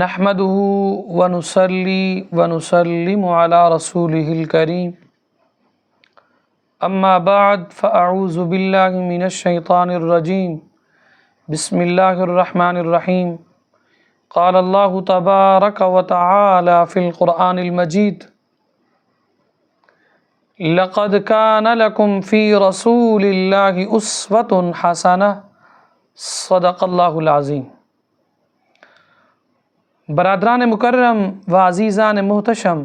نحمده ونصلي ونسلم على رسوله الكريم اما بعد فاعوذ بالله من الشيطان الرجيم بسم الله الرحمن الرحيم قال الله تبارك وتعالى في القرآن المجيد لقد كان لكم في رسول الله أسوة حسنة صدق الله العظيم۔ برادران مکرم و عزیزان محتشم،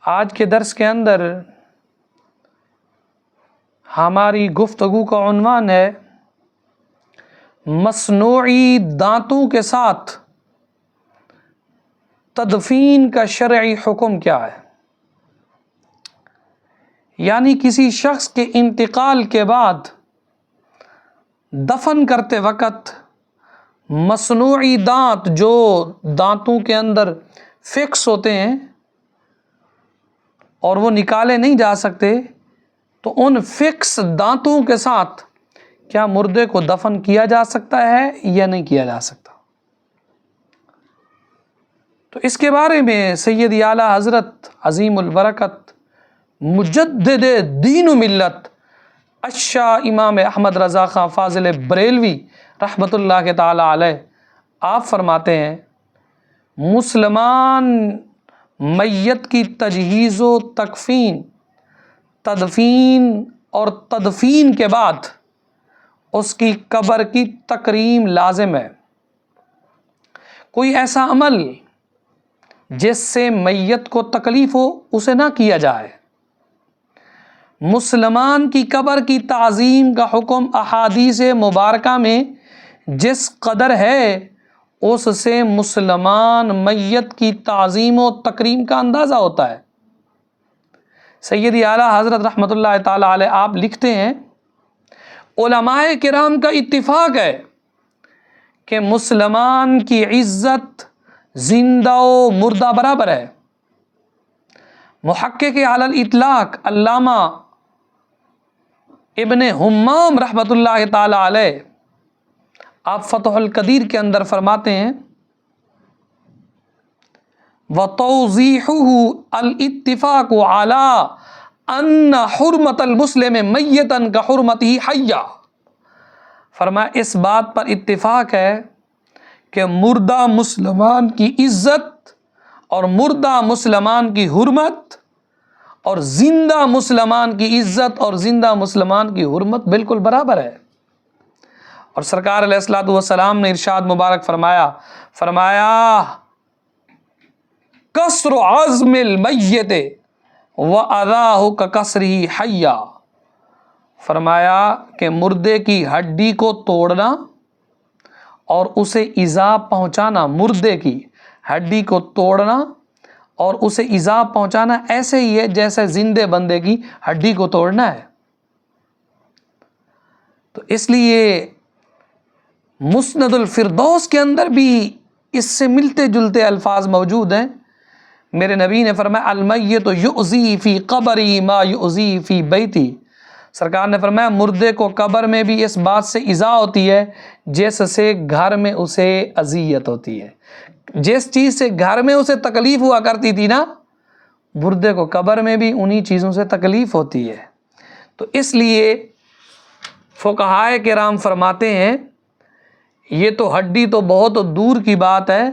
آج کے درس کے اندر ہماری گفتگو کا عنوان ہے مصنوعی دانتوں کے ساتھ تدفین کا شرعی حکم کیا ہے۔ یعنی کسی شخص کے انتقال کے بعد دفن کرتے وقت مصنوعی دانت جو دانتوں کے اندر فکس ہوتے ہیں اور وہ نکالے نہیں جا سکتے، تو ان فکس دانتوں کے ساتھ کیا مردے کو دفن کیا جا سکتا ہے یا نہیں کیا جا سکتا۔ تو اس کے بارے میں سید اعلیٰ حضرت عظیم البرکت مجدد دین و ملت الشاہ امام احمد رضا خان فاضل بریلوی رحمۃ اللہ کے تعالی علیہ آپ فرماتے ہیں، مسلمان میت کی تجہیز و تکفین، تدفین اور تدفین کے بعد اس کی قبر کی تکریم لازم ہے۔ کوئی ایسا عمل جس سے میت کو تکلیف ہو اسے نہ کیا جائے۔ مسلمان کی قبر کی تعظیم کا حکم احادیث مبارکہ میں جس قدر ہے اس سے مسلمان میت کی تعظیم و تکریم کا اندازہ ہوتا ہے۔ سید اعلیٰ حضرت رحمۃ اللہ تعالی علیہ آپ لکھتے ہیں، علماء کرام کا اتفاق ہے کہ مسلمان کی عزت زندہ و مردہ برابر ہے۔ محقق علی الاطلاق علامہ ابن حمام رحمۃ اللہ تعالی علیہ آپ فتح القدیر کے اندر فرماتے ہیں، وَتَوْضِيحُهُ الْاتِّفَاقُ عَلَىٰ أَنَّ حُرْمَةَ الْمُسْلِمِ مَيِّتًا كَحُرْمَتِهِ حَيًّا۔ فرمایا اس بات پر اتفاق ہے کہ مردہ مسلمان کی عزت اور مردہ مسلمان کی حرمت اور زندہ مسلمان کی عزت اور زندہ مسلمان کی حرمت بالکل برابر ہے۔ اور سرکار علیہ الصلوۃ والسلام نے ارشاد مبارک فرمایا کسر عظم المیت وَأَذَاهُ كَكَسْرِهِ حَيًّا۔ فرمایا کہ مردے کی ہڈی کو توڑنا اور اسے ایذا پہنچانا، مردے کی ہڈی کو توڑنا اور اسے ایذا پہنچانا ایسے ہی ہے جیسے زندے بندے کی ہڈی کو توڑنا ہے۔ تو اس لیے مسند الفردوس کے اندر بھی اس سے ملتے جلتے الفاظ موجود ہیں۔ میرے نبی نے فرمایا المیت یؤذی فی قبری ما یؤذی فی بیتی۔ سرکار نے فرمایا مردے کو قبر میں بھی اس بات سے ایذا ہوتی ہے جس سے گھر میں اسے اذیت ہوتی ہے۔ جس چیز سے گھر میں اسے تکلیف ہوا کرتی تھی نا، مردے کو قبر میں بھی انہی چیزوں سے تکلیف ہوتی ہے۔ تو اس لیے فقہائے کرام فرماتے ہیں یہ تو ہڈی تو بہت دور کی بات ہے۔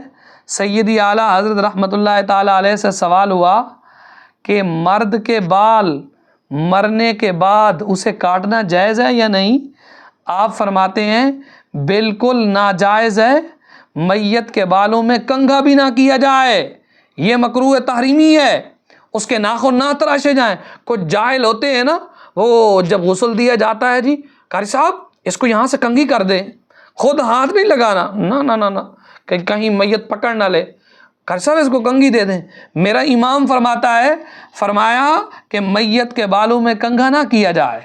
سیدی اعلیٰ حضرت رحمۃ اللہ تعالی علیہ سے سوال ہوا کہ مرد کے بال مرنے کے بعد اسے کاٹنا جائز ہے یا نہیں؟ آپ فرماتے ہیں بالکل ناجائز ہے، میت کے بالوں میں کنگھا بھی نہ کیا جائے، یہ مکروہ تحریمی ہے۔ اس کے ناخن نہ تراشے جائیں۔ کچھ جاہل ہوتے ہیں نا، وہ جب غسل دیا جاتا ہے جی قاری صاحب اس کو یہاں سے کنگھی کر دیں، خود ہاتھ نہیں لگانا، نہ کہ کہیں میت پکڑ نہ لے، قاری صاحب اس کو کنگھی دے دیں۔ میرا امام فرمایا کہ میت کے بالوں میں کنگھا نہ کیا جائے،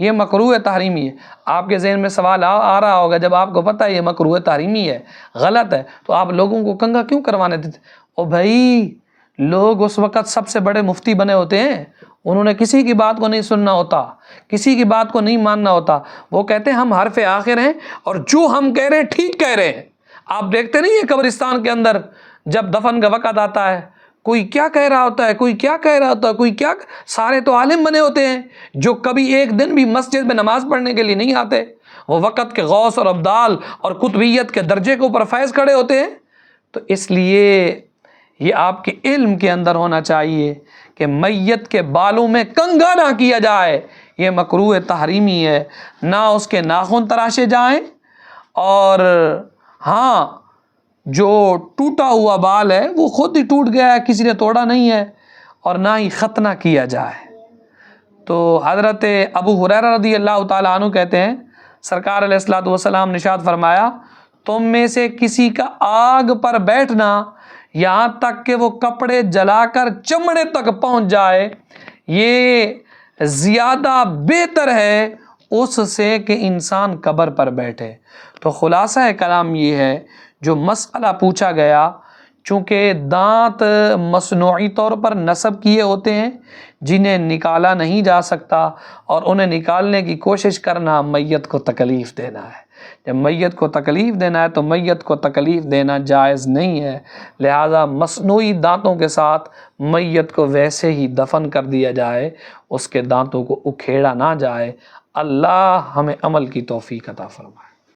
یہ مکروہ تحریمی ہے۔ آپ کے ذہن میں سوال آ رہا ہوگا جب آپ کو پتہ ہے یہ مکروہ تحریمی ہے، غلط ہے، تو آپ لوگوں کو کنگھا کیوں کروانے دیتے؟ او بھائی، لوگ اس وقت سب سے بڑے مفتی بنے ہوتے ہیں، انہوں نے کسی کی بات کو نہیں سننا ہوتا، کسی کی بات کو نہیں ماننا ہوتا۔ وہ کہتے ہیں ہم حرف آخر ہیں اور جو ہم کہہ رہے ہیں ٹھیک کہہ رہے ہیں، آپ دیکھتے نہیں ہیں قبرستان کے اندر جب دفن کا وقت آتا ہے کوئی کیا کہہ رہا ہوتا ہے، کوئی کیا کہہ رہا ہوتا ہے، کوئی کیا، سارے تو عالم بنے ہوتے ہیں جو کبھی ایک دن بھی مسجد میں نماز پڑھنے کے لیے نہیں آتے، وہ وقت کے غوث اور ابدال اور قطبیت کے درجے کے اوپر فیض کھڑے ہوتے ہیں۔ تو اس لیے یہ آپ کے علم کے اندر ہونا چاہیے کہ میت کے بالوں میں کنگھا نہ کیا جائے، یہ مکروہ تحریمی ہے، نہ اس کے ناخن تراشے جائیں، اور ہاں جو ٹوٹا ہوا بال ہے وہ خود ہی ٹوٹ گیا ہے، کسی نے توڑا نہیں ہے، اور نہ ہی ختنہ کیا جائے۔ تو حضرت ابو ہریرہ رضی اللہ تعالیٰ عنہ کہتے ہیں سرکار علیہ الصلوۃ والسلام نے ارشاد فرمایا، تم میں سے کسی کا آگ پر بیٹھنا یہاں تک کہ وہ کپڑے جلا کر چمڑے تک پہنچ جائے، یہ زیادہ بہتر ہے اس سے کہ انسان قبر پر بیٹھے۔ تو خلاصہ کلام یہ ہے، جو مسئلہ پوچھا گیا، چونکہ دانت مصنوعی طور پر نصب کیے ہوتے ہیں جنہیں نکالا نہیں جا سکتا، اور انہیں نکالنے کی کوشش کرنا میت کو تکلیف دینا ہے۔ جب میت کو تکلیف دینا ہے تو میت کو تکلیف دینا جائز نہیں ہے، لہذا مصنوعی دانتوں کے ساتھ میت کو ویسے ہی دفن کر دیا جائے، اس کے دانتوں کو اکھیڑا نہ جائے۔ اللہ ہمیں عمل کی توفیق عطا فرمائے۔